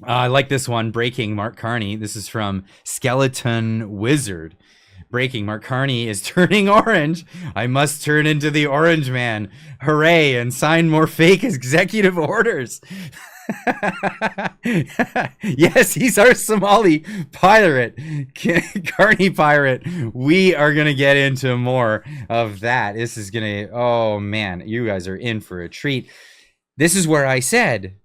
I like this one. Breaking, Mark Carney. This is from Skeleton Wizard. Breaking, Mark Carney is turning orange. I must turn into the Orange Man. Hooray, and sign more fake executive orders. Yes, he's our Somali pirate, Carney pirate. We are going to get into more of that. This is going to, oh man, you guys are in for a treat. This is where I said,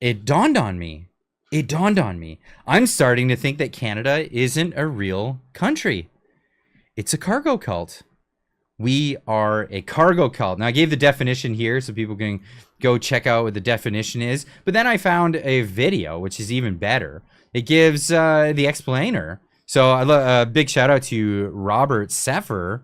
it dawned on me. It dawned on me. I'm starting to think that Canada isn't a real country. It's a cargo cult. We are a cargo cult. Now, I gave the definition here so people can go check out what the definition is. But then I found a video, which is even better. It gives the explainer. So a big shout out to Robert Seffer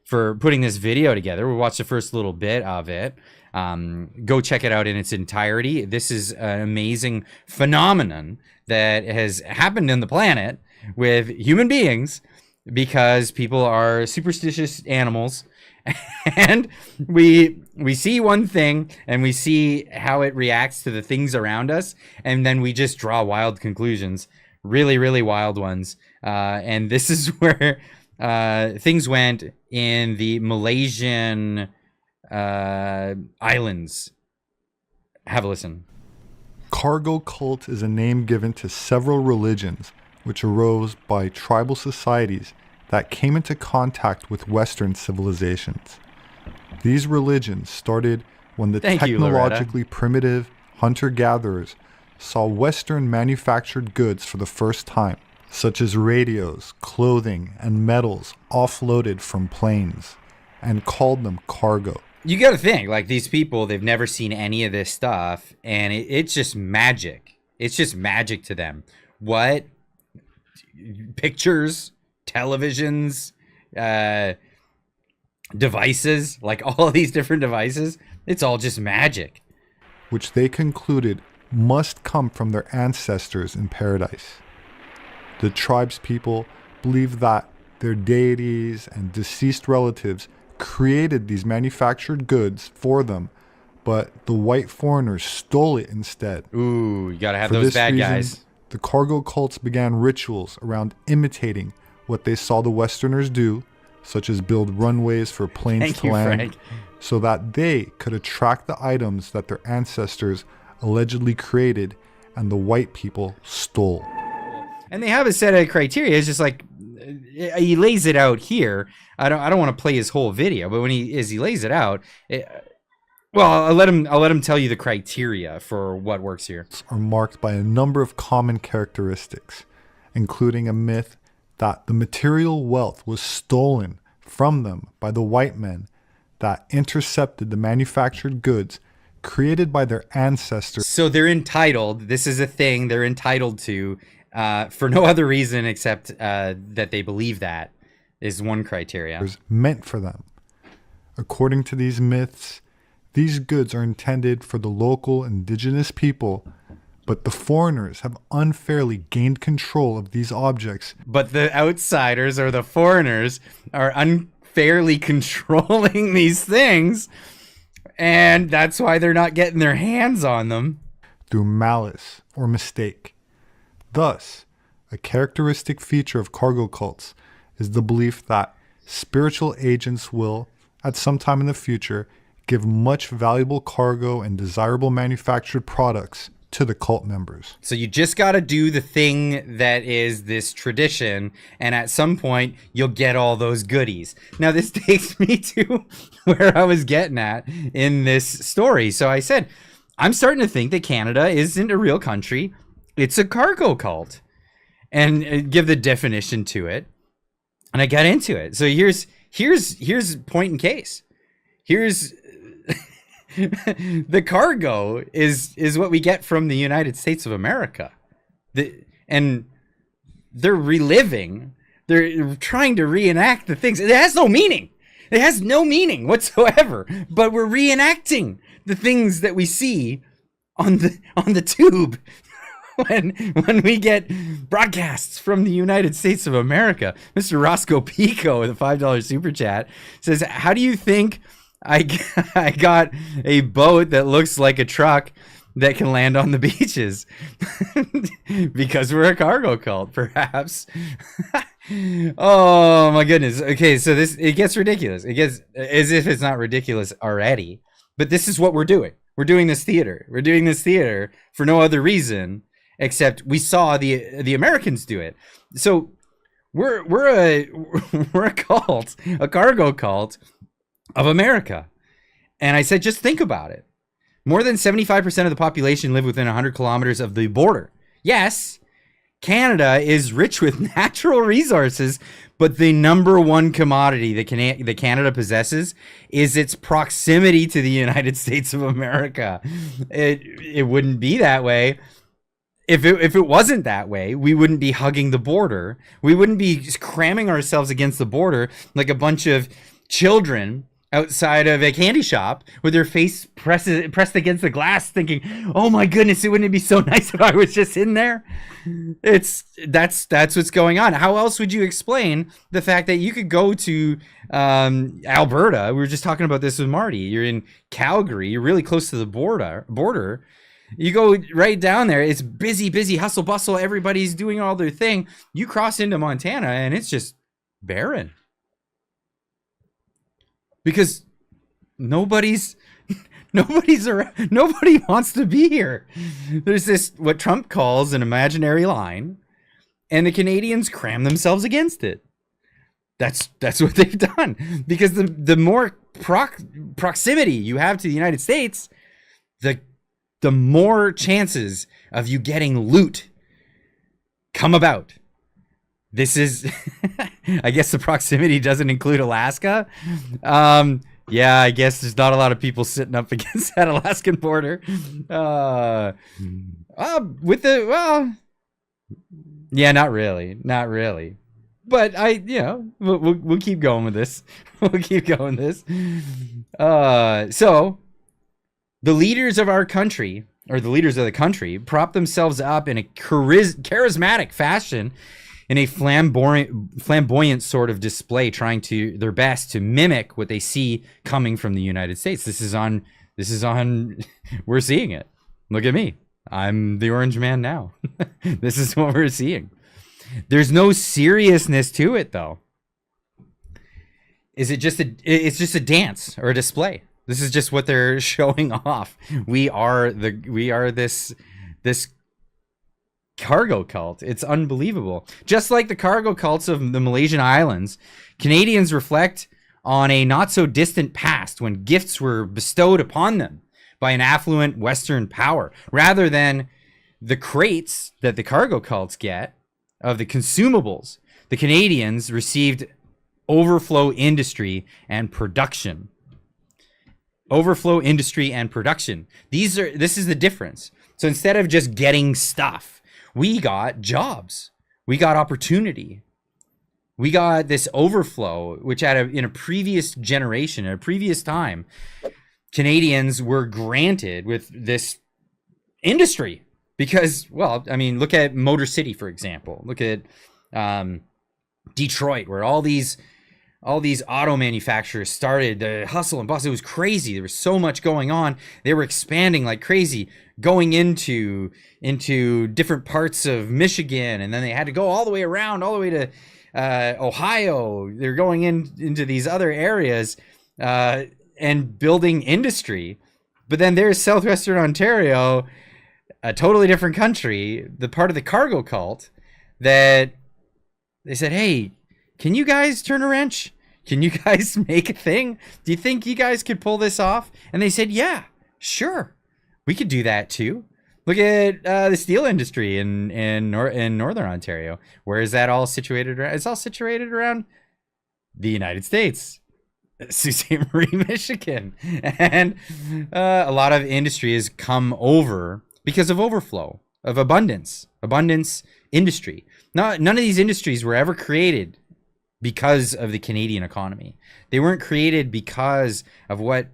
for putting this video together. We'll watch the first little bit of it. Go check it out in its entirety. This is an amazing phenomenon that has happened in the planet with human beings because people are superstitious animals. And we see one thing and we see how it reacts to the things around us, and then we just draw wild conclusions, really, really wild ones. And this is where things went in the Malaysian islands. Have a listen. Cargo cult is a name given to several religions which arose by tribal societies that came into contact with Western civilizations. These religions started when the technologically primitive hunter-gatherers saw Western manufactured goods for the first time, such as radios, clothing, and metals offloaded from planes, and called them cargo. You got to think, like, these people, they've never seen any of this stuff, and it's just magic. It's just magic to them. What? Pictures, televisions, devices, like all of these different devices, it's all just magic. Which they concluded must come from their ancestors in paradise. The tribe's people believed that their deities and deceased relatives created these manufactured goods for them, but the white foreigners stole it instead. Ooh, you gotta have those bad guys. The cargo cults began rituals around imitating what they saw the Westerners do, such as build runways for planes to land, so that they could attract the items that their ancestors allegedly created and the white people stole. And they have a set of criteria. It's just like, he lays it out here. I don't want to play his whole video, but when he lays it out, well, I'll let him tell you the criteria for what works here. Are marked by a number of common characteristics, including a myth that the material wealth was stolen from them by the white men that intercepted the manufactured goods created by their ancestors. So they're entitled, this is a thing they're entitled to, for no other reason except that they believe that is one criteria. Meant for them. According to these myths, these goods are intended for the local indigenous people, but the foreigners have unfairly gained control of these objects. But the outsiders or the foreigners are unfairly controlling these things, and that's why they're not getting their hands on them. Through malice or mistake. Thus, a characteristic feature of cargo cults is the belief that spiritual agents will, at some time in the future, give much valuable cargo and desirable manufactured products to the cult members. So you just got to do the thing that is this tradition, and at some point you'll get all those goodies. Now this takes me to where I was getting at in this story. So I said, I'm starting to think that Canada isn't a real country. It's a cargo cult, and give the definition to it. And I got into it. So here's point in case. Here's the cargo is what we get from the United States of America. And they're reliving, they're trying to reenact the things. It has no meaning. It has no meaning whatsoever. But we're reenacting the things that we see on the tube. When we get broadcasts from the United States of America. Mr. Roscoe Pico with a $5 super chat says, how do you think I got a boat that looks like a truck that can land on the beaches because we're a cargo cult, perhaps. Oh my goodness. Okay, so it gets ridiculous. It gets as if it's not ridiculous already. But this is what we're doing. We're doing this theater. We're doing this theater for no other reason except we saw the Americans do it. So we're a cult, a cargo cult of America. And I said, just think about it. More than 75% of the population live within 100 kilometers of the border. Yes, Canada is rich with natural resources, but the number one commodity that Canada possesses is its proximity to the United States of America. It wouldn't be that way. If it wasn't that way, we wouldn't be hugging the border. We wouldn't be cramming ourselves against the border like a bunch of children outside of a candy shop with their face pressed against the glass thinking, oh my goodness, wouldn't it be so nice if I was just in there? That's what's going on. How else would you explain the fact that you could go to Alberta? We were just talking about this with Marty. You're in Calgary. You're really close to the border. You go right down there. It's busy, hustle, bustle. Everybody's doing all their thing. You cross into Montana and it's just barren. Because nobody around, nobody wants to be here. There's this, what Trump calls an imaginary line, and the Canadians cram themselves against it. That's what they've done. Because the more proximity you have to the United States, the more chances of you getting loot come about. This is, I guess the proximity doesn't include Alaska. Yeah, I guess there's not a lot of people sitting up against that Alaskan border. Yeah, not really. But we'll keep going with this. We'll keep going with this. So the leaders of our country, or the leaders of the country, prop themselves up in a charismatic fashion, in a flamboyant sort of display, trying their best to mimic what they see coming from the United States. This is on, we're seeing it. Look at me. I'm the orange man now. This is what we're seeing. There's no seriousness to it, though. It's just a dance or a display. This is just what they're showing off. We are this cargo cult. It's unbelievable. Just like the cargo cults of the Malaysian Islands, Canadians reflect on a not so distant past when gifts were bestowed upon them by an affluent Western power, rather than the crates that the cargo cults get of the consumables. The Canadians received overflow industry and production. Overflow industry and production. This is the difference. So instead of just getting stuff, we got jobs. We got opportunity. We got this overflow, which in a previous generation, in a previous time, Canadians were granted with this industry. Because, well, I mean, look at Motor City, for example. Look at Detroit, where all these auto manufacturers started. The hustle and bustle, it was crazy. There was so much going on. They were expanding like crazy, going into different parts of Michigan, and then they had to go all the way around, all the way to Ohio. They're going into these other areas and building industry. But then there's Southwestern Ontario, a totally different country, the part of the cargo cult that they said, hey, can you guys turn a wrench? Can you guys make a thing? Do you think you guys could pull this off? And they said, yeah, sure. We could do that too. Look at the steel industry in Northern Ontario. Where is that all situated around? It's all situated around the United States. Sault Ste. Marie, Michigan. And a lot of industry has come over because of overflow, of abundance industry. None of these industries were ever created because of the Canadian economy. They weren't created because of what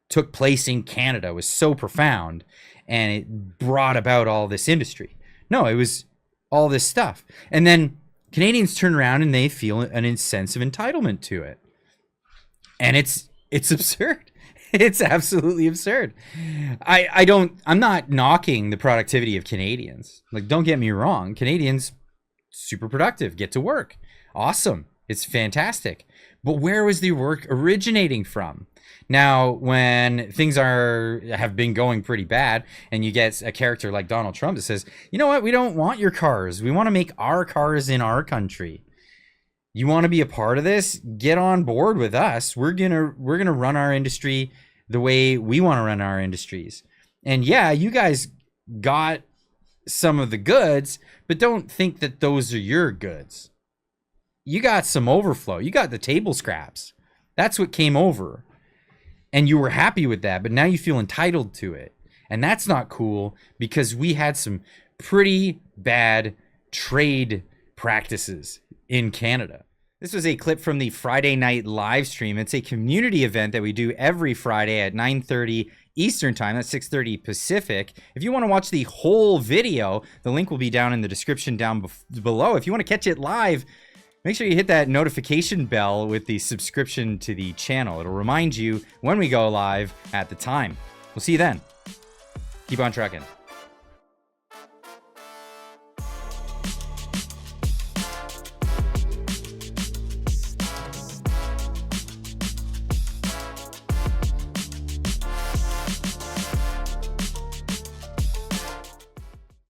took place in Canada was so profound and it brought about all this industry. No, it was all this stuff. And then Canadians turn around and they feel an sense of entitlement to it. And it's absurd. It's absolutely absurd. I'm not knocking the productivity of Canadians. Like, don't get me wrong. Canadians, super productive, get to work. Awesome. It's fantastic. But where was the work originating from? Now, when things have been going pretty bad, and you get a character like Donald Trump that says, you know what, we don't want your cars. We want to make our cars in our country. You want to be a part of this? Get on board with us. We're gonna run our industry the way we want to run our industries. And yeah, you guys got some of the goods, but don't think that those are your goods. You got some overflow. You got the table scraps. That's what came over. And you were happy with that, but now you feel entitled to it. And that's not cool, because we had some pretty bad trade practices in Canada. This was a clip from the Friday night live stream. It's a community event that we do every Friday at 9:30 Eastern time. That's 6:30 Pacific. If you want to watch the whole video, the link will be down in the description down below. If you want to catch it live, make sure you hit that notification bell with the subscription to the channel. It'll remind you when we go live at the time. We'll see you then. Keep on trucking.